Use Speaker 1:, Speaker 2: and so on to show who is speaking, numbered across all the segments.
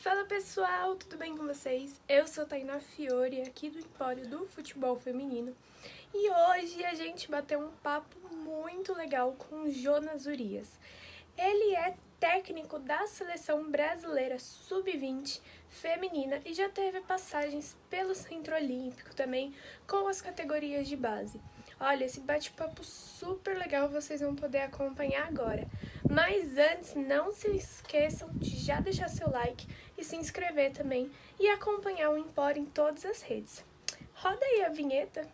Speaker 1: Fala pessoal, tudo bem com vocês? Eu sou Tainá Fiore, aqui do Empório do Futebol Feminino, e hoje a gente bateu um papo muito legal com o Jonas Urias. Ele é técnico da Seleção Brasileira Sub-20 feminina e já teve passagens pelo Centro Olímpico também com as categorias de base. Olha, esse bate-papo super legal vocês vão poder acompanhar agora. Mas antes, não se esqueçam de já deixar seu like e se inscrever também e acompanhar o Empório em todas as redes. Roda aí a vinheta.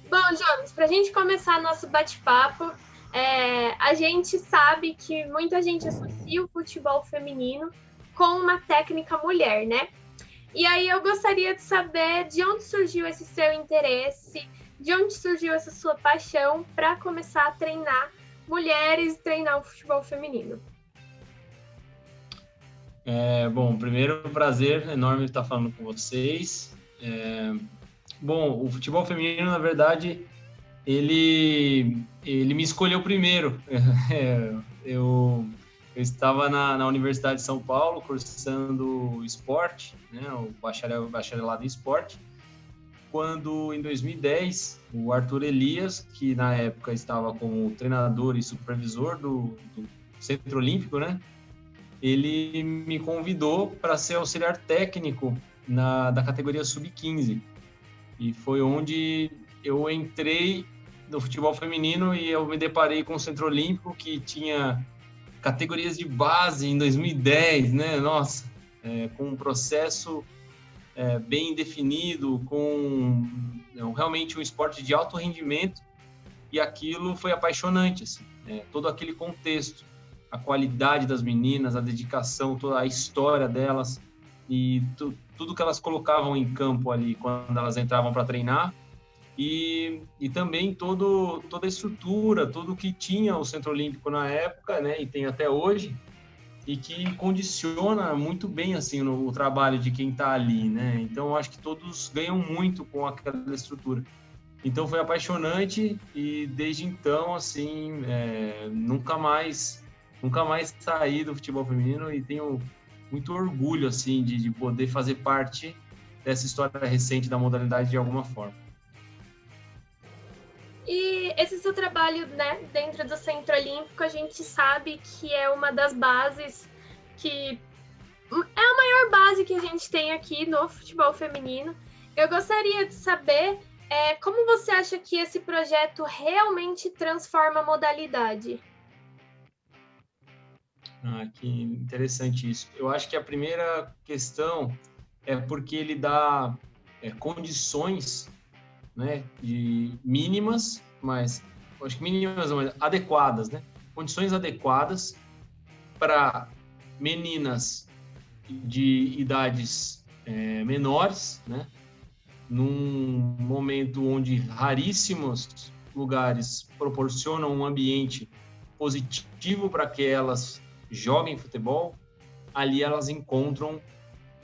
Speaker 2: Bom, Jonas, para a gente começar nosso bate-papo, a gente sabe que muita gente associa o futebol feminino com uma técnica mulher, né? E aí eu gostaria de saber de onde surgiu esse seu interesse, de onde surgiu essa sua paixão para começar a treinar mulheres e treinar o futebol feminino.
Speaker 3: Bom, primeiro, um prazer enorme estar falando com vocês. Bom, o futebol feminino, na verdade, ele me escolheu primeiro. Eu estava na Universidade de São Paulo, cursando esporte, né, o bacharelado em esporte, quando, em 2010, o Arthur Elias, que na época estava como treinador e supervisor do Centro Olímpico, né, ele me convidou para ser auxiliar técnico da categoria Sub-15. E foi onde eu entrei no futebol feminino e eu me deparei com o Centro Olímpico, que tinha categorias de base em 2010, né? Nossa, com um processo bem definido, com realmente um esporte de alto rendimento, e aquilo foi apaixonante, assim, todo aquele contexto, a qualidade das meninas, a dedicação, toda a história delas e tudo que elas colocavam em campo ali quando elas entravam para treinar, e também toda a estrutura, tudo que tinha o Centro Olímpico na época, né, e tem até hoje, e que condiciona muito bem assim o trabalho de quem está ali, né? Então eu acho que todos ganham muito com aquela estrutura. Então foi apaixonante e desde então assim nunca mais saí do futebol feminino e tenho muito orgulho assim de poder fazer parte dessa história recente da modalidade de alguma forma.
Speaker 2: E esse seu trabalho, né, dentro do Centro Olímpico, a gente sabe que é uma das bases que é a maior base que a gente tem aqui no futebol feminino. Eu gostaria de saber como você acha que esse projeto realmente transforma a modalidade?
Speaker 3: Que interessante isso. Eu acho que a primeira questão é porque ele dá condições, né, mínimas, mas acho que mínimas, mas adequadas, né? Condições adequadas para meninas de idades menores, né? Num momento onde raríssimos lugares proporcionam um ambiente positivo para que elas joguem futebol, ali elas encontram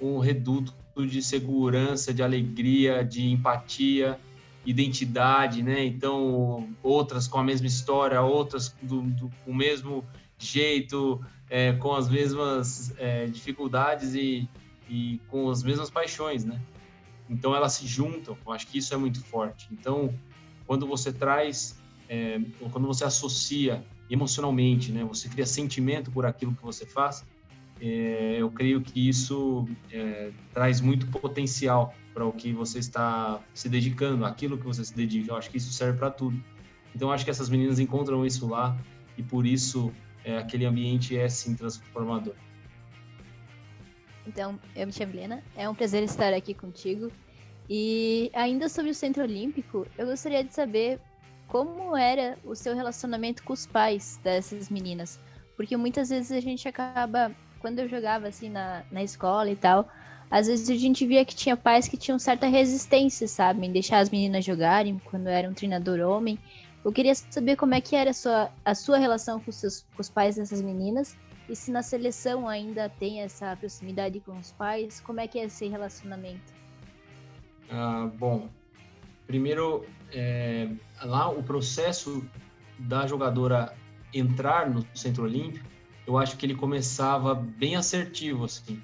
Speaker 3: um reduto de segurança, de alegria, de empatia, identidade, né? Então, outras com a mesma história, outras com o mesmo jeito, com as mesmas dificuldades e com as mesmas paixões, né? Então, elas se juntam. Eu acho que isso é muito forte. Então, quando você quando você associa emocionalmente, né? Você cria sentimento por aquilo que você faz. Eu creio que isso traz muito potencial para o que você está se dedicando, aquilo que você se dedica. Eu acho que isso serve para tudo. Então, eu acho que essas meninas encontram isso lá e, por isso, aquele ambiente é, sim, transformador.
Speaker 4: Então, eu me chamo Helena, é um prazer estar aqui contigo. E ainda sobre o Centro Olímpico, eu gostaria de saber como era o seu relacionamento com os pais dessas meninas. Porque muitas vezes a gente acaba, quando eu jogava assim na escola e tal, às vezes a gente via que tinha pais que tinham certa resistência, sabe, em deixar as meninas jogarem quando era um treinador homem. Eu queria saber como é que era a sua relação com os pais dessas meninas e se na seleção ainda tem essa proximidade com os pais, como é que é esse relacionamento?
Speaker 3: Bom, primeiro, lá o processo da jogadora entrar no Centro Olímpico, eu acho que ele começava bem assertivo, assim.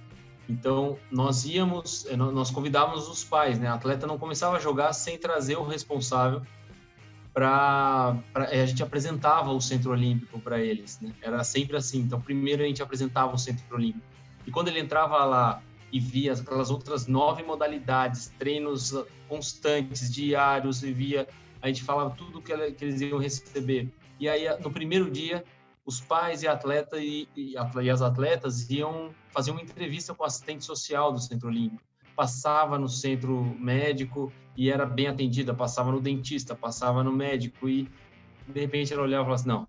Speaker 3: Então, nós convidávamos os pais, né? A atleta não começava a jogar sem trazer o responsável a gente apresentava o Centro Olímpico para eles, né? Era sempre assim. Então, primeiro a gente apresentava o Centro Olímpico. E quando ele entrava lá e via aquelas outras 9 modalidades, treinos constantes, diários, a gente falava tudo que eles iam receber. E aí, no primeiro dia, os pais e as atletas iam fazer uma entrevista com o assistente social do Centro Olímpico. Passava no centro médico e era bem atendida, passava no dentista, passava no médico e, de repente, ela olhava e falava assim, não,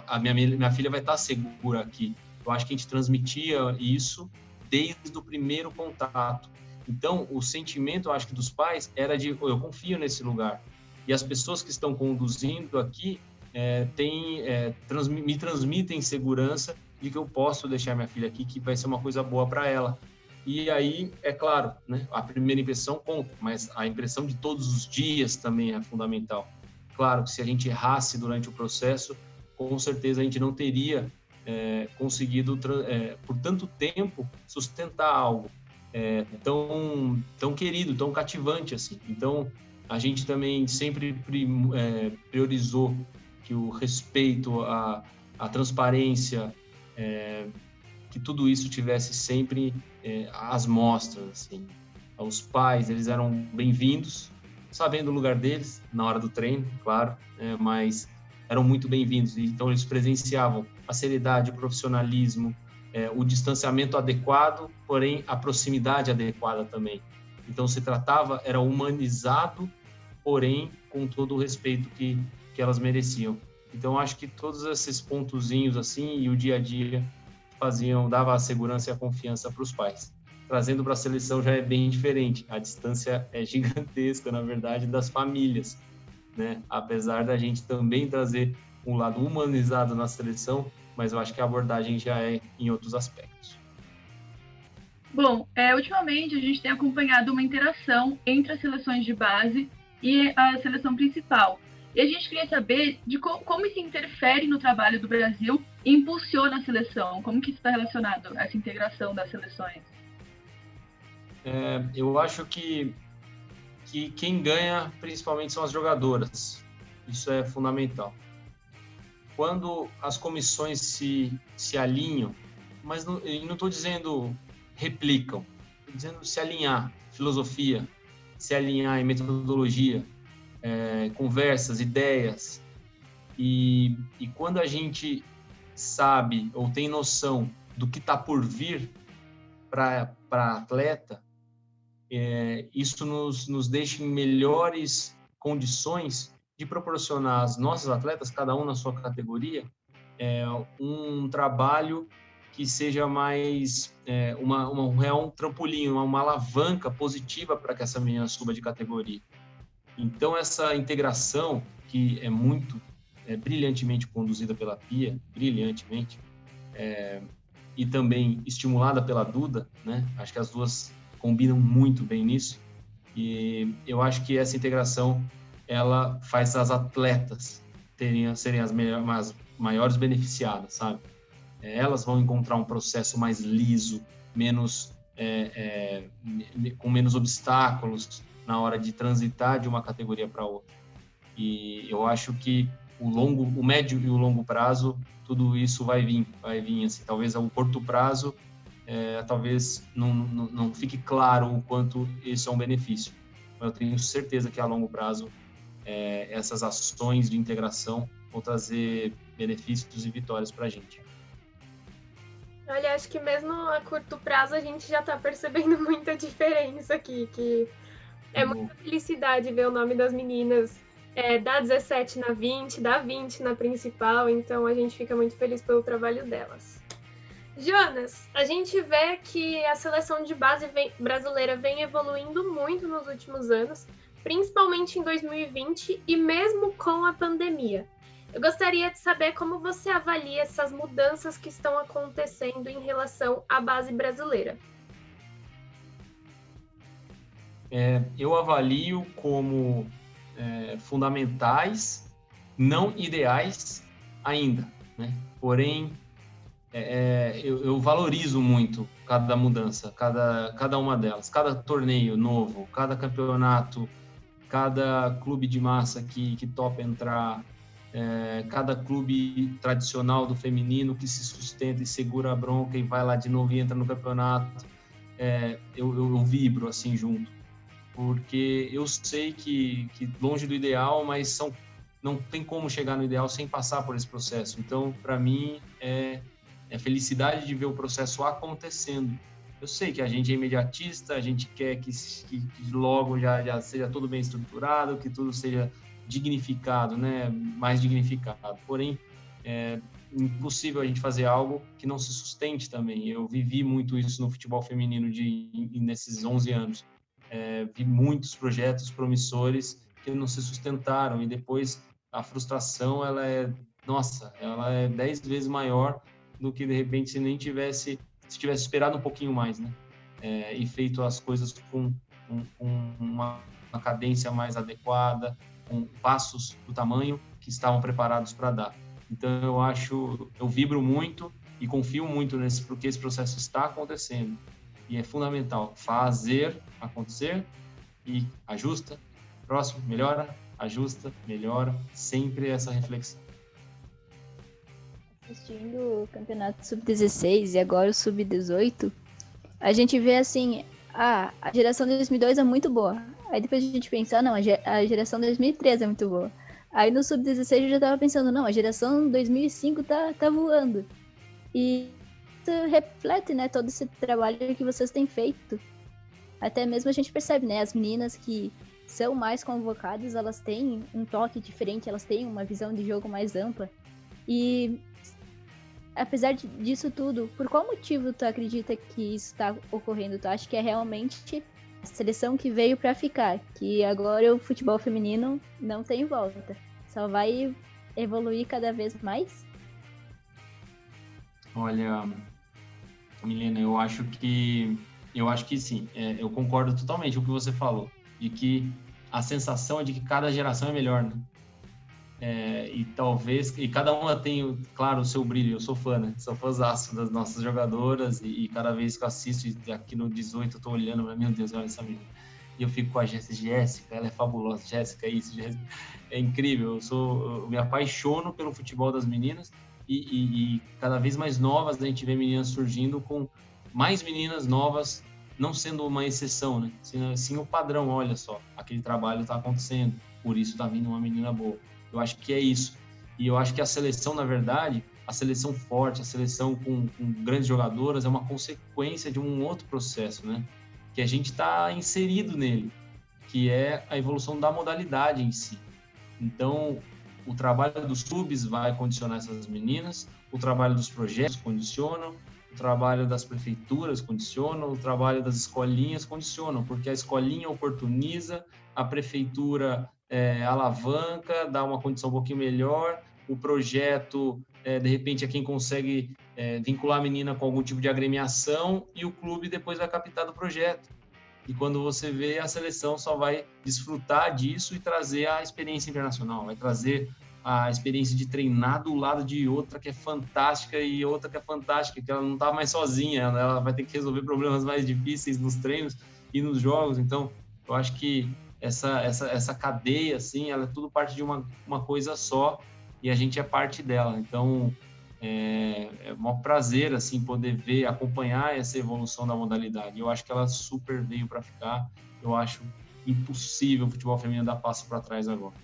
Speaker 3: a minha filha vai estar segura aqui. Eu acho que a gente transmitia isso desde o primeiro contato. Então, o sentimento, eu acho que dos pais era de, eu confio nesse lugar. E as pessoas que estão conduzindo aqui me transmitem segurança de que eu posso deixar minha filha aqui, que vai ser uma coisa boa para ela. E aí, é claro, né, a primeira impressão conta, mas a impressão de todos os dias também é fundamental. Claro que se a gente errasse durante o processo, com certeza a gente não teria conseguido, por tanto tempo, sustentar algo tão querido, tão cativante assim. Então, a gente também sempre priorizou que o respeito, a transparência, que tudo isso tivesse sempre às mostras, assim. Os pais, eles eram bem-vindos, sabendo o lugar deles, na hora do treino, claro, mas eram muito bem-vindos. Então, eles presenciavam a seriedade, o profissionalismo, o distanciamento adequado, porém, a proximidade adequada também. Então, era humanizado, porém, com todo o respeito que elas mereciam. Então, acho que todos esses pontozinhos, assim, e o dia a dia dava a segurança e a confiança para os pais. Trazendo para a seleção já é bem diferente. A distância é gigantesca, na verdade, das famílias, né? Apesar da gente também trazer um lado humanizado na seleção, mas eu acho que a abordagem já é em outros aspectos.
Speaker 5: Bom, ultimamente a gente tem acompanhado uma interação entre as seleções de base e a seleção principal. E a gente queria saber de como isso interfere no trabalho do Brasil e impulsiona a seleção. Como que isso está relacionado, essa integração das seleções?
Speaker 3: Eu acho que quem ganha, principalmente, são as jogadoras. Isso é fundamental. Quando as comissões se alinham, mas não estou dizendo replicam, estou dizendo se alinhar, filosofia, se alinhar em metodologia, conversas, ideias, e quando a gente sabe ou tem noção do que está por vir para atleta, isso nos deixa em melhores condições de proporcionar às nossas atletas, cada um na sua categoria, um trabalho que seja mais um trampolim, uma alavanca positiva para que essa menina suba de categoria. Então, essa integração, que é muito brilhantemente conduzida pela Pia, brilhantemente, e também estimulada pela Duda, né? Acho que as duas combinam muito bem nisso, e eu acho que essa integração, ela faz as atletas serem as maiores beneficiadas, sabe? Elas vão encontrar um processo mais liso, com menos obstáculos, na hora de transitar de uma categoria para outra. E eu acho que o médio e o longo prazo, tudo isso vai vir assim, talvez a um curto prazo, talvez não fique claro o quanto isso é um benefício. Mas eu tenho certeza que a longo prazo, essas ações de integração vão trazer benefícios e vitórias para a gente.
Speaker 2: Olha, acho que mesmo a curto prazo a gente já está percebendo muita diferença aqui, que é muita felicidade ver o nome das meninas da 17 na 20, da 20 na principal, então a gente fica muito feliz pelo trabalho delas. Jonas, a gente vê que a seleção de base brasileira vem evoluindo muito nos últimos anos, principalmente em 2020 e mesmo com a pandemia. Eu gostaria de saber como você avalia essas mudanças que estão acontecendo em relação à base brasileira.
Speaker 3: Eu avalio como fundamentais, não ideais, ainda, né? Porém, eu valorizo muito cada mudança, cada uma delas, cada torneio novo, cada campeonato, cada clube de massa que topa entrar, cada clube tradicional do feminino que se sustenta e segura a bronca e vai lá de novo e entra no campeonato. Eu vibro assim junto, porque eu sei que longe do ideal, mas não tem como chegar no ideal sem passar por esse processo. Então, para mim, é felicidade de ver o processo acontecendo. Eu sei que a gente é imediatista, a gente quer que logo já seja tudo bem estruturado, que tudo seja dignificado, né? Mais dignificado. Porém, é impossível a gente fazer algo que não se sustente também. Eu vivi muito isso no futebol feminino nesses 11 anos. Vi muitos projetos promissores que não se sustentaram e depois a frustração, ela é 10 vezes maior do que, de repente, se tivesse esperado um pouquinho mais, né? E feito as coisas com uma cadência mais adequada, com passos do tamanho que estavam preparados para dar. Então, eu vibro muito e confio muito porque esse processo está acontecendo. E é fundamental fazer acontecer e ajusta, próximo, melhora, ajusta, melhora, sempre essa reflexão.
Speaker 4: Assistindo o campeonato sub-16 e agora o sub-18, a gente vê assim, a geração de 2002 é muito boa. Aí depois a gente pensa, não, a geração de 2013 é muito boa. Aí no sub-16 eu já tava pensando, não, a geração 2005 tá voando. E isso reflete, né, todo esse trabalho que vocês têm feito. Até mesmo a gente percebe, né, as meninas que são mais convocadas, elas têm um toque diferente, elas têm uma visão de jogo mais ampla. E apesar disso tudo, por qual motivo tu acredita que isso está ocorrendo? Tu acha que é realmente a seleção que veio para ficar? Que agora o futebol feminino não tem volta, só vai evoluir cada vez mais?
Speaker 3: Olha, Milena, eu acho que sim. Eu concordo totalmente com o que você falou, de que a sensação é de que cada geração é melhor, né? E cada uma tem, claro, o seu brilho. Eu sou fã, né? Sou fãzaço das nossas jogadoras e cada vez que eu assisto aqui no 18 eu tô olhando, meu Deus, olha essa menina. E eu fico com a Jéssica, ela é fabulosa. Jéssica, Jéssica, é incrível. Eu me apaixono pelo futebol das meninas e cada vez mais novas a gente vê meninas surgindo, com mais meninas novas, não sendo uma exceção, né? Sim o padrão, olha só, aquele trabalho está acontecendo, por isso está vindo uma menina boa. Eu acho que é isso. E eu acho que a seleção, na verdade, a seleção forte, a seleção com grandes jogadoras, é uma consequência de um outro processo, né? Que a gente está inserido nele, que é a evolução da modalidade em si. Então, o trabalho dos clubes vai condicionar essas meninas, o trabalho dos projetos condicionam, o trabalho das prefeituras condiciona, o trabalho das escolinhas condicionam, porque a escolinha oportuniza, a prefeitura alavanca, dá uma condição um pouquinho melhor, o projeto, de repente, é quem consegue vincular a menina com algum tipo de agremiação e o clube depois vai captar do projeto. E quando você vê, a seleção só vai desfrutar disso e trazer a experiência internacional, vai trazer a experiência de treinar do lado de outra que é fantástica e outra que é fantástica, que ela não está mais sozinha, ela vai ter que resolver problemas mais difíceis nos treinos e nos jogos. Então, eu acho que essa cadeia, assim, ela é tudo parte de uma coisa só e a gente é parte dela. Então, é um prazer, assim, poder ver, acompanhar essa evolução da modalidade. Eu acho que ela super veio para ficar. Eu acho impossível o futebol feminino dar passo para trás agora.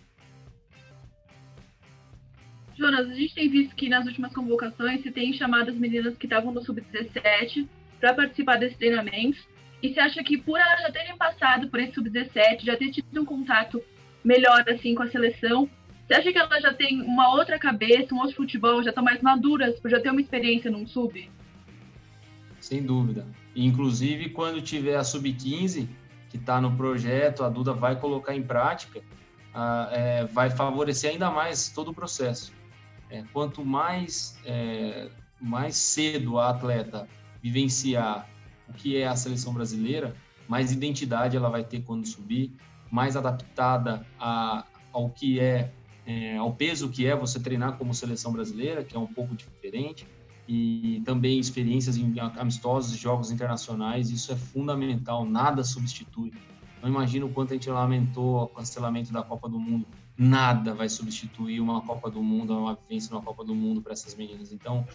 Speaker 5: Jonas, a gente tem visto que nas últimas convocações se tem chamado as meninas que estavam no Sub-17 para participar desses treinamentos. E você acha que por elas já terem passado por esse Sub-17, já ter tido um contato melhor assim com a seleção, você acha que elas já têm uma outra cabeça, um outro futebol, já estão mais maduras por já ter uma experiência num Sub?
Speaker 3: Sem dúvida. Inclusive, quando tiver a Sub-15, que está no projeto, a Duda vai colocar em prática, vai favorecer ainda mais todo o processo. Quanto mais cedo a atleta vivenciar o que é a seleção brasileira, mais identidade ela vai ter quando subir, mais adaptada ao que é ao peso que é você treinar como seleção brasileira, que é um pouco diferente, e também experiências em amistosos, jogos internacionais, isso é fundamental, nada substitui. Não imagino o quanto a gente lamentou o cancelamento da Copa do Mundo, nada vai substituir uma Copa do Mundo, uma vivência numa Copa do Mundo para essas meninas. Então,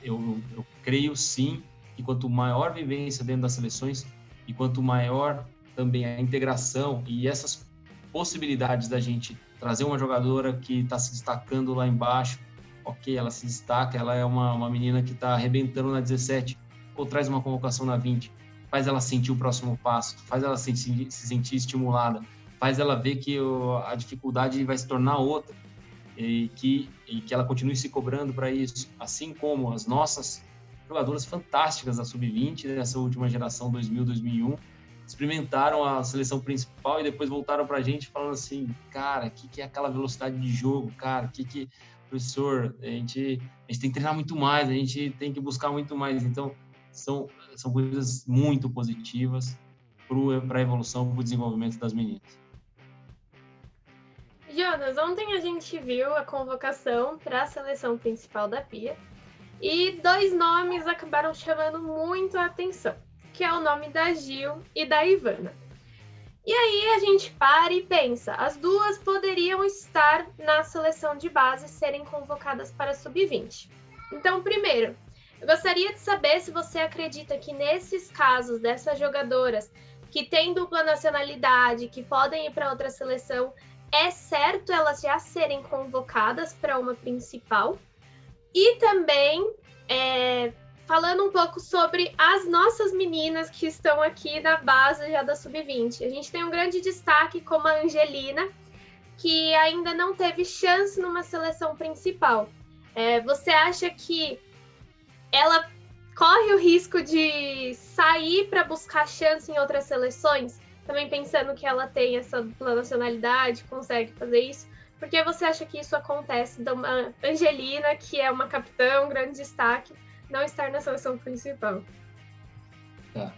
Speaker 3: eu creio sim que quanto maior vivência dentro das seleções e quanto maior também a integração e essas possibilidades da gente trazer uma jogadora que está se destacando lá embaixo, ok, ela se destaca, ela é uma menina que está arrebentando na 17, ou traz uma convocação na 20, faz ela sentir o próximo passo, faz ela se sentir estimulada, faz ela ver que a dificuldade vai se tornar outra e que ela continue se cobrando para isso, assim como as nossas jogadoras fantásticas da Sub-20, dessa última geração 2000, 2001, experimentaram a seleção principal e depois voltaram para a gente falando assim, cara, o que é aquela velocidade de jogo, cara, professor, a gente tem que treinar muito mais, a gente tem que buscar muito mais. Então, são coisas muito positivas para a evolução, para o desenvolvimento das meninas.
Speaker 2: Jonas, ontem a gente viu a convocação para a seleção principal da Pia e 2 nomes acabaram chamando muito a atenção, que é o nome da Gil e da Ivana. E aí a gente para e pensa, as duas poderiam estar na seleção de base, serem convocadas para a Sub-20. Então, primeiro, eu gostaria de saber se você acredita que nesses casos dessas jogadoras que têm dupla nacionalidade, que podem ir para outra seleção, é certo elas já serem convocadas para uma principal? E também, falando um pouco sobre as nossas meninas que estão aqui na base já da Sub-20. A gente tem um grande destaque como a Angelina, que ainda não teve chance numa seleção principal. Você acha que ela corre o risco de sair para buscar chance em outras seleções? Também pensando que ela tem essa dupla nacionalidade, consegue fazer isso. Por que você acha que isso acontece da Angelina, que é uma capitã, um grande destaque, não estar na seleção principal?
Speaker 3: Tá.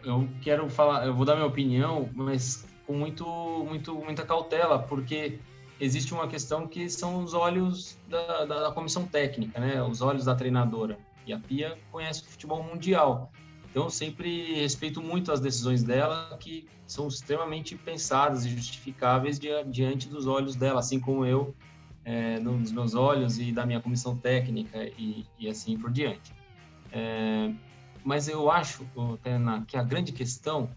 Speaker 3: Eu quero falar, eu vou dar minha opinião, mas com muita cautela, porque existe uma questão que são os olhos da comissão técnica, né? Os olhos da treinadora. E a Pia conhece o futebol mundial. Então, eu sempre respeito muito as decisões dela, que são extremamente pensadas e justificáveis diante dos olhos dela, assim como eu, nos meus olhos e da minha comissão técnica e assim por diante. Mas eu acho, Tainá, que a grande questão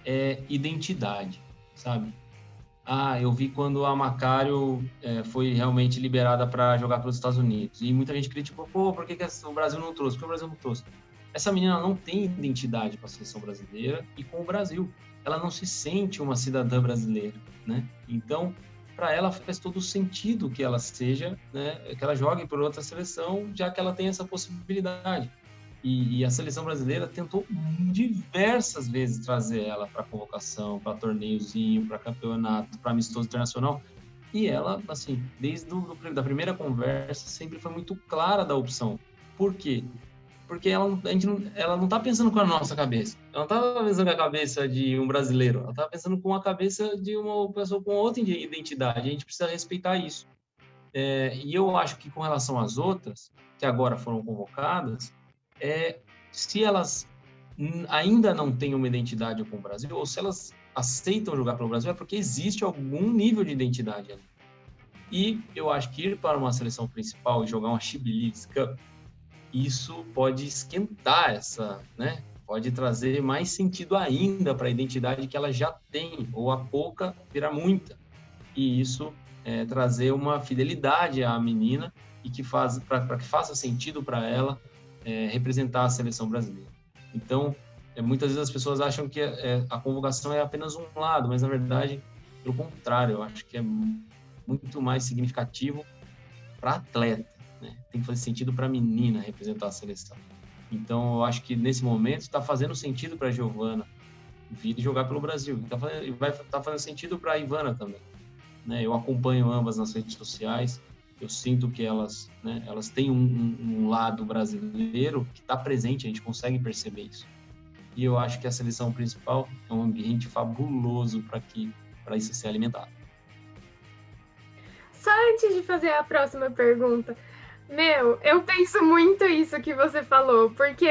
Speaker 3: é identidade, sabe? Eu vi quando a Macário foi realmente liberada para jogar pelos Estados Unidos. E muita gente criticou, por que o Brasil não trouxe? Por que o Brasil não trouxe? Essa menina não tem identidade com a seleção brasileira e com o Brasil. Ela não se sente uma cidadã brasileira, né? Então, para ela faz todo sentido que ela seja, né, que ela jogue por outra seleção, já que ela tem essa possibilidade. E a seleção brasileira tentou diversas vezes trazer ela para convocação, para torneiozinho, para campeonato, para amistoso internacional. E ela, assim, desde da primeira conversa, sempre foi muito clara da opção. Por quê? Porque ela não está pensando com a nossa cabeça. Ela não está pensando com a cabeça de um brasileiro. Ela está pensando com a cabeça de uma pessoa com outra identidade. A gente precisa respeitar isso. E eu acho que com relação às outras, que agora foram convocadas, se elas ainda não têm uma identidade com o Brasil, ou se elas aceitam jogar pelo Brasil, é porque existe algum nível de identidade ali. E eu acho que ir para uma seleção principal e jogar uma She Believes Cup, isso pode esquentar né? Pode trazer mais sentido ainda para a identidade que ela já tem, ou a pouca virar muita. E isso trazer uma fidelidade à menina e para que faça sentido para ela representar a seleção brasileira. Então, muitas vezes as pessoas acham que a convocação é apenas um lado, mas na verdade, pelo contrário, eu acho que é muito mais significativo para atleta. Né? Tem que fazer sentido para a menina representar a seleção. Então, eu acho que nesse momento está fazendo sentido para a Giovana vir jogar pelo Brasil. E vai estar fazendo sentido para a Ivana também. Né? Eu acompanho ambas nas redes sociais. Eu sinto que elas têm um lado brasileiro que está presente, a gente consegue perceber isso. E eu acho que a seleção principal é um ambiente fabuloso para isso ser alimentado.
Speaker 2: só antes de fazer a próxima pergunta, eu penso muito isso que você falou, porque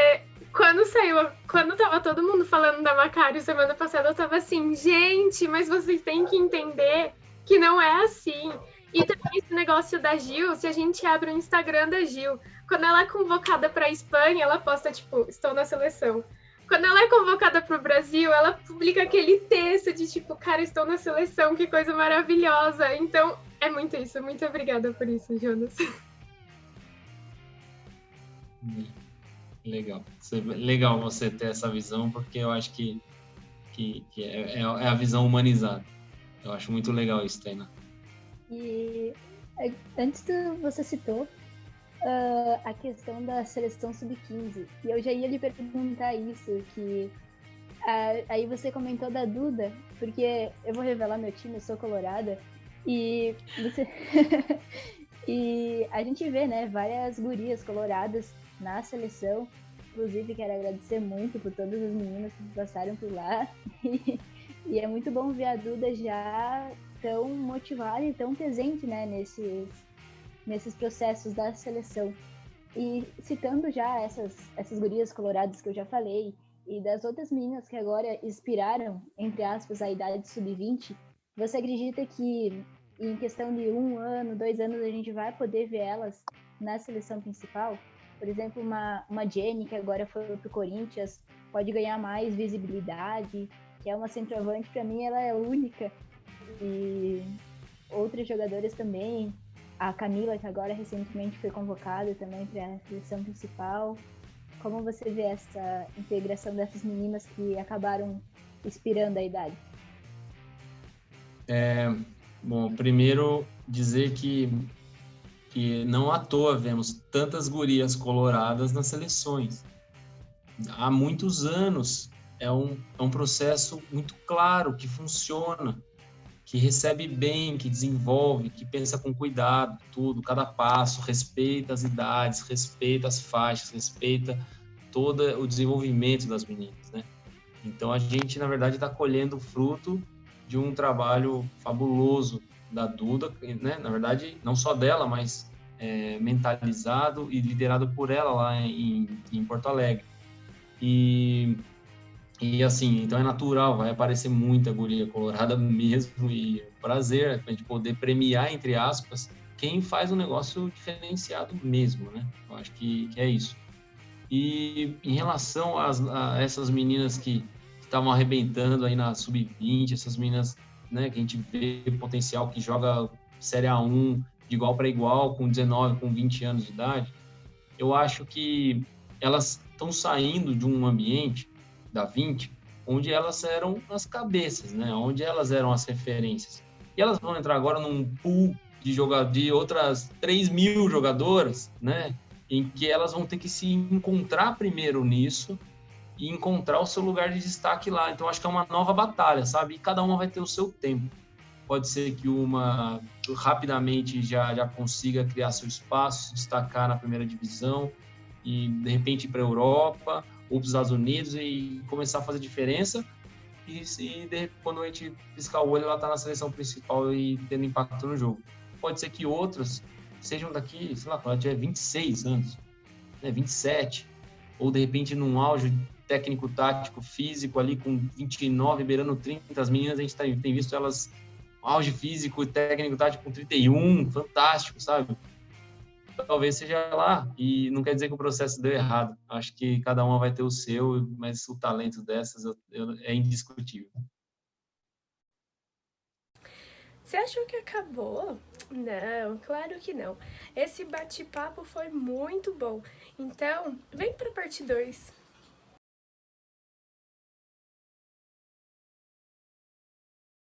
Speaker 2: quando tava todo mundo falando da Macário semana passada, eu tava assim, gente, mas vocês têm que entender que não é assim. E também esse negócio da Gil, se a gente abre o Instagram da Gil, quando ela é convocada para a Espanha, ela posta, tipo, estou na seleção. Quando ela é convocada para o Brasil, ela publica aquele texto de, tipo, cara, estou na seleção, que coisa maravilhosa. Então, é muito isso. Muito obrigada por isso, Jonas.
Speaker 3: Legal você ter essa visão, porque eu acho que é a visão humanizada. Eu acho muito legal isso, Tainá.
Speaker 4: E antes você citou a questão da seleção sub-15, e eu já ia lhe perguntar isso, que aí você comentou da Duda, porque eu vou revelar meu time, eu sou colorada, e você e a gente vê, né, várias gurias coloradas na seleção. Inclusive, quero agradecer muito por todas as meninas que passaram por lá. E é muito bom ver a Duda já tão motivada e tão presente, né, nesses processos da seleção. E citando já essas gurias coloradas que eu já falei, e das outras meninas que agora inspiraram, entre aspas, a idade sub-20, você acredita que em questão de 1 ano, 2 anos, a gente vai poder ver elas na seleção principal? Por exemplo, uma Jenny, que agora foi pro Corinthians, pode ganhar mais visibilidade, que é uma centroavante, para mim ela é única. E outras jogadoras também, a Camila, que agora recentemente foi convocada também para a seleção principal. Como você vê essa integração dessas meninas que acabaram inspirando a idade?
Speaker 3: Bom, primeiro dizer que não à toa vemos tantas gurias coloradas nas seleções. Há muitos anos é um processo muito claro, que funciona, que recebe bem, que desenvolve, que pensa com cuidado, tudo, cada passo, respeita as idades, respeita as faixas, respeita todo o desenvolvimento das meninas, né? Então a gente, na verdade, está colhendo o fruto de um trabalho fabuloso da Duda, né? Na verdade, não só dela, mas mentalizado e liderado por ela lá em Porto Alegre. E assim, então é natural, vai aparecer muita guria colorada mesmo, e prazer a gente poder premiar, entre aspas, quem faz um negócio diferenciado mesmo, né? Eu acho que é isso. E em relação a essas meninas que estavam arrebentando aí na Sub-20, essas meninas, né, que a gente vê potencial, que joga Série A1 de igual para igual, com 19, com 20 anos de idade, eu acho que elas estão saindo de um ambiente da 20, onde elas eram as cabeças, né, onde elas eram as referências. E elas vão entrar agora num pool de outras 3.000 jogadoras, né, em que elas vão ter que se encontrar primeiro nisso e encontrar o seu lugar de destaque lá. Então, acho que é uma nova batalha, sabe? E cada uma vai ter o seu tempo. Pode ser que uma rapidamente já consiga criar seu espaço, se destacar na primeira divisão e, de repente, ir para a Europa ou para os Estados Unidos e começar a fazer diferença. E quando a gente piscar o olho, ela está na seleção principal e tendo impacto no jogo. Pode ser que outras sejam daqui, sei lá, quando ela tiver 26 anos, né, 27, ou de repente num auge técnico, tático, físico ali com 29, beirando 30, as meninas a gente tem visto elas auge físico e técnico, tático com 31, fantástico, sabe? Talvez seja lá, e não quer dizer que o processo deu errado, acho que cada uma vai ter o seu, mas o talento dessas é indiscutível.
Speaker 1: Você achou que acabou? Não, claro que não. Esse bate-papo foi muito bom. Então, vem para a parte 2.